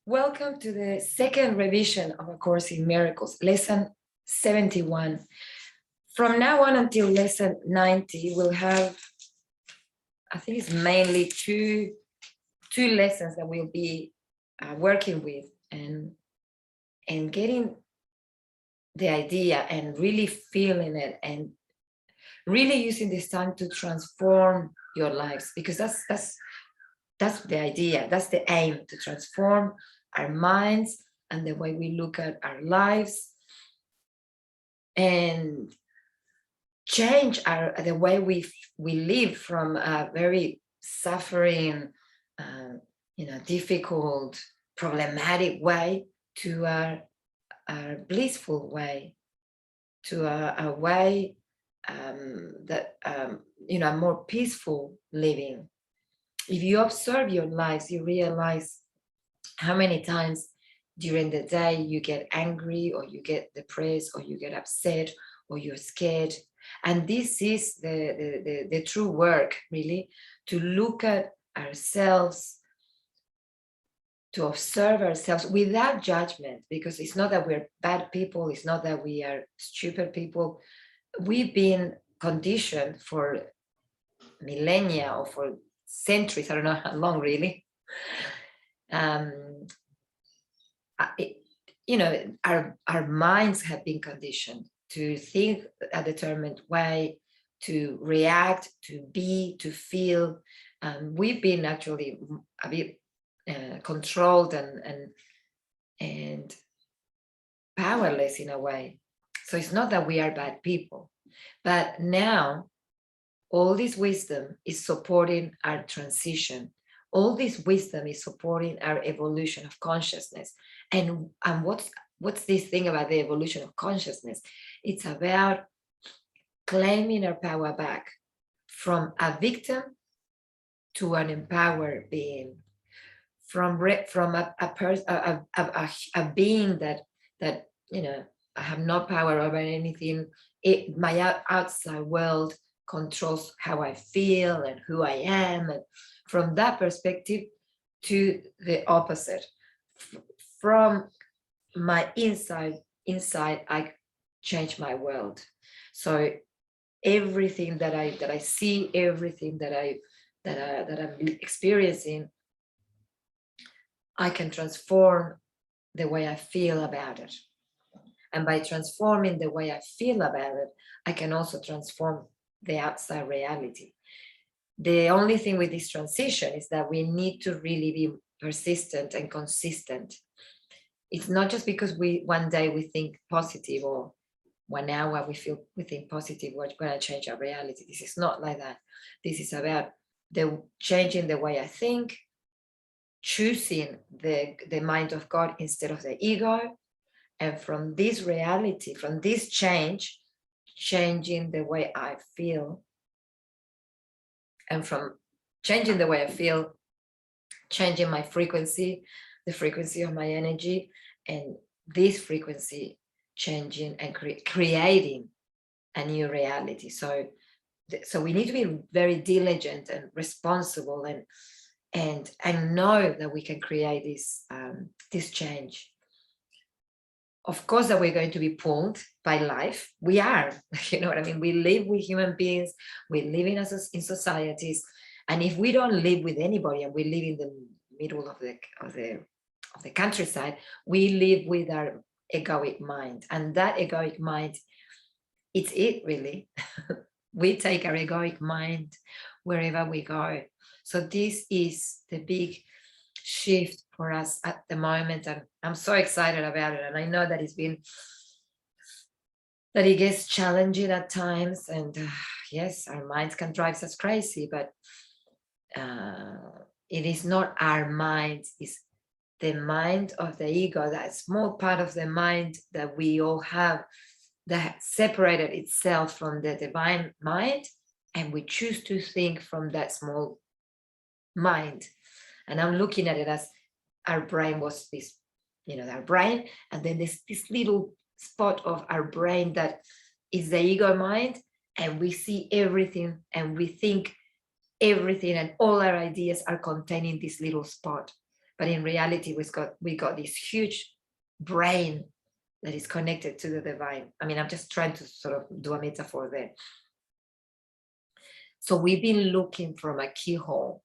Welcome to the second revision of A Course in Miracles, lesson 71. From now on until lesson 90, we'll have, I think it's mainly two lessons that we'll be working with and getting the idea and really feeling it and really using this time to transform your lives, because that's the idea, that's the aim, to transform our minds and the way we look at our lives and change the way we live from a very suffering, difficult, problematic way to a blissful way, to a way that a more peaceful living. If you observe your lives, you realize how many times during the day you get angry, or you get depressed, or you get upset, or you're scared. And this is the true work, really, to look at ourselves, to observe ourselves without judgment, because it's not that we're bad people, it's not that we are stupid people. We've been conditioned for millennia or for centuries, I don't know how long, really. Our minds have been conditioned to think a determined way, to react, to be, to feel. We've been actually a bit controlled and powerless in a way. So it's not that we are bad people, but now all this wisdom is supporting our transition. All this wisdom is supporting our evolution of consciousness. And what's this thing about the evolution of consciousness? It's about claiming our power back from a victim to an empowered being, from a being that I have no power over anything. My outside world controls how I feel and who I am. And from that perspective, to the opposite, from my inside, I change my world. So everything that I see, everything that I'm experiencing, I can transform the way I feel about it. And by transforming the way I feel about it, I can also transform the outside reality. The only thing with this transition is that we need to really be persistent and consistent. It's not just because one day we think positive, or 1 hour we think positive, we're going to change our reality. This is not like that. This is about changing the way I think, choosing the mind of God instead of the ego. And from this reality, from this change, changing the way I feel. And from changing the way I feel, changing my frequency, the frequency of my energy, and this frequency changing and creating a new reality. So we need to be very diligent and responsible and know that we can create this change. Of course that we're going to be pulled by life. We are, you know what I mean? We live with human beings, we live in societies. And if we don't live with anybody and we live in the middle of the countryside, we live with our egoic mind. And that egoic mind, it's it really. We take our egoic mind wherever we go. So this is the big shift for us at the moment, and I'm so excited about it. And I know that it gets challenging at times, and yes, our minds can drive us crazy, but it is not our mind, it's the mind of the ego, that small part of the mind that we all have, that separated itself from the divine mind, and we choose to think from that small mind. And I'm looking at it as our brain was this, our brain, and then there's this little spot of our brain that is the ego mind, and we see everything and we think everything, and all our ideas are contained in this little spot. but in reality we got this huge brain that is connected to the divine. I mean, I'm just trying to sort of do a metaphor there. So we've been looking from a keyhole.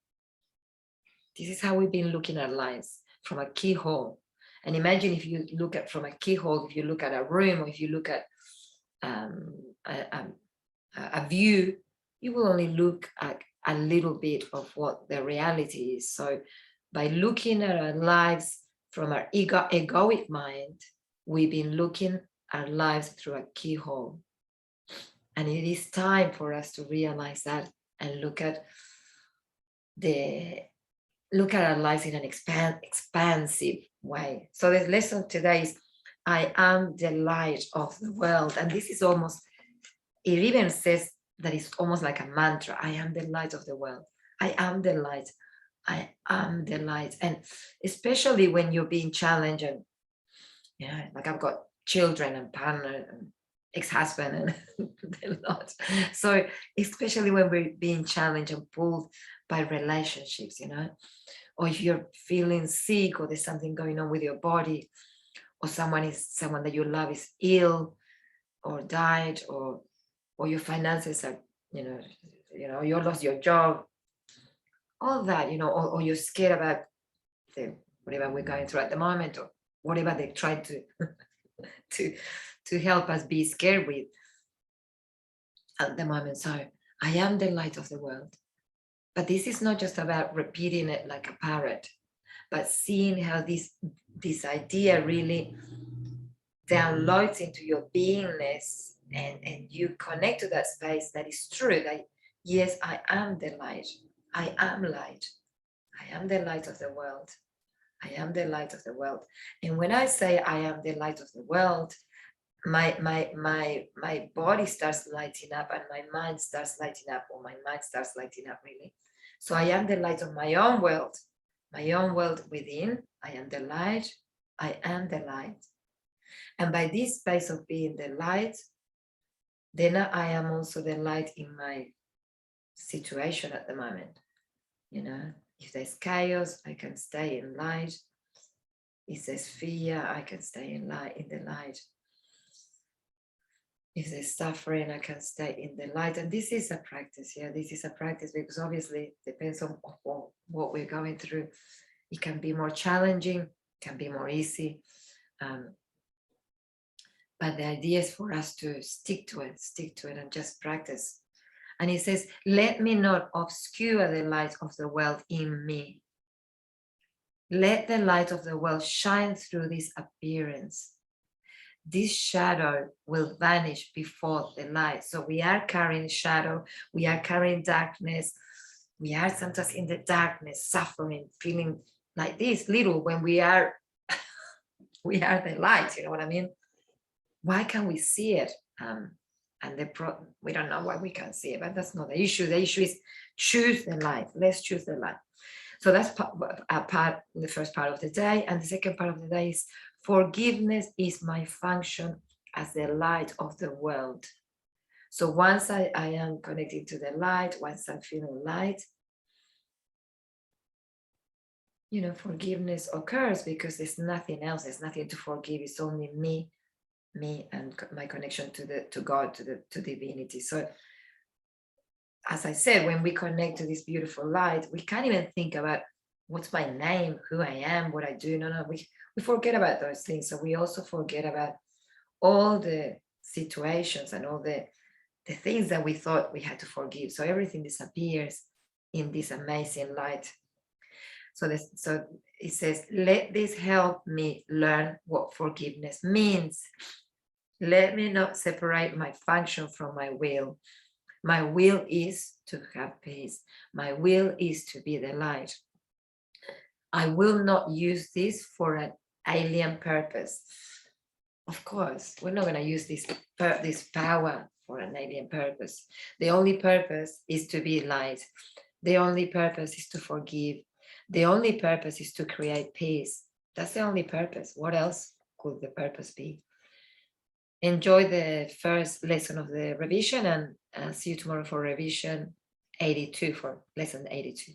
This is how we've been looking at lives, from a keyhole. And imagine if you look at from a keyhole, if you look at a room, or if you look at a view, you will only look at a little bit of what the reality is. So by looking at our lives from our egoic mind, we've been looking at our lives through a keyhole. And it is time for us to realize that and look at our lives in an expansive way. So the lesson today is, I am the light of the world. And this is almost, it even says that it's almost like a mantra. I am the light of the world. I am the light. I am the light. And especially when you're being challenged, and yeah, like I've got children and partner and ex-husband and a lot. So especially when we're being challenged and pulled by relationships, you know, or if you're feeling sick, or there's something going on with your body, or someone that you love is ill or died, or your finances are, you know, you lost your job, all that, you know, or you're scared about whatever we're going through at the moment, or whatever they try to to help us be scared with at the moment. So I am the light of the world. But this is not just about repeating it like a parrot, but seeing how this idea really downloads into your beingness, and you connect to that space that is true, that yes, I am the light. I am light. I am the light of the world. I am the light of the world. And when I say I am the light of the world, my body starts lighting up, and my mind starts lighting up, or my mind starts lighting up, really. So I am the light of my own world within. I am the light. I am the light. And by this space of being the light, then I am also the light in my situation at the moment. You know, if there's chaos, I can stay in light. If there's fear, I can stay in the light. If there's suffering, I can stay in the light. And this is a practice. Yeah, this is a practice, because obviously it depends on what we're going through. It can be more challenging, it can be more easy. But the idea is for us to stick to it and just practice. And he says, let me not obscure the light of the world in me. Let the light of the world shine through this appearance. This shadow will vanish before the light. So we are carrying shadow, we are carrying darkness. We are sometimes in the darkness, suffering, feeling like this little, when we are the light, you know what I mean? Why can't we see it? And we don't know why we can't see it, but that's not the issue. The issue is choose the light. Let's choose the light. So that's the first part of the day. And the second part of the day is, forgiveness is my function as the light of the world. So once I am connected to the light, once I'm feeling light, you know, forgiveness occurs, because there's nothing else. There's nothing to forgive. It's only me and my connection to God, to divinity. So as I said, when we connect to this beautiful light, we can't even think about what's my name, who I am, what I do. No, we forget about those things. So we also forget about all the situations and all the things that we thought we had to forgive. So everything disappears in this amazing light. So it says, let this help me learn what forgiveness means. Let me not separate my function from my will. My will is to have peace. My will is to be the light. I will not use this for an alien purpose. Of course, we're not going to use this power for an alien purpose. The only purpose is to be light. The only purpose is to forgive. The only purpose is to create peace. That's the only purpose. What else could the purpose be? Enjoy the first lesson of the revision, and see you tomorrow for revision 82, for lesson 82.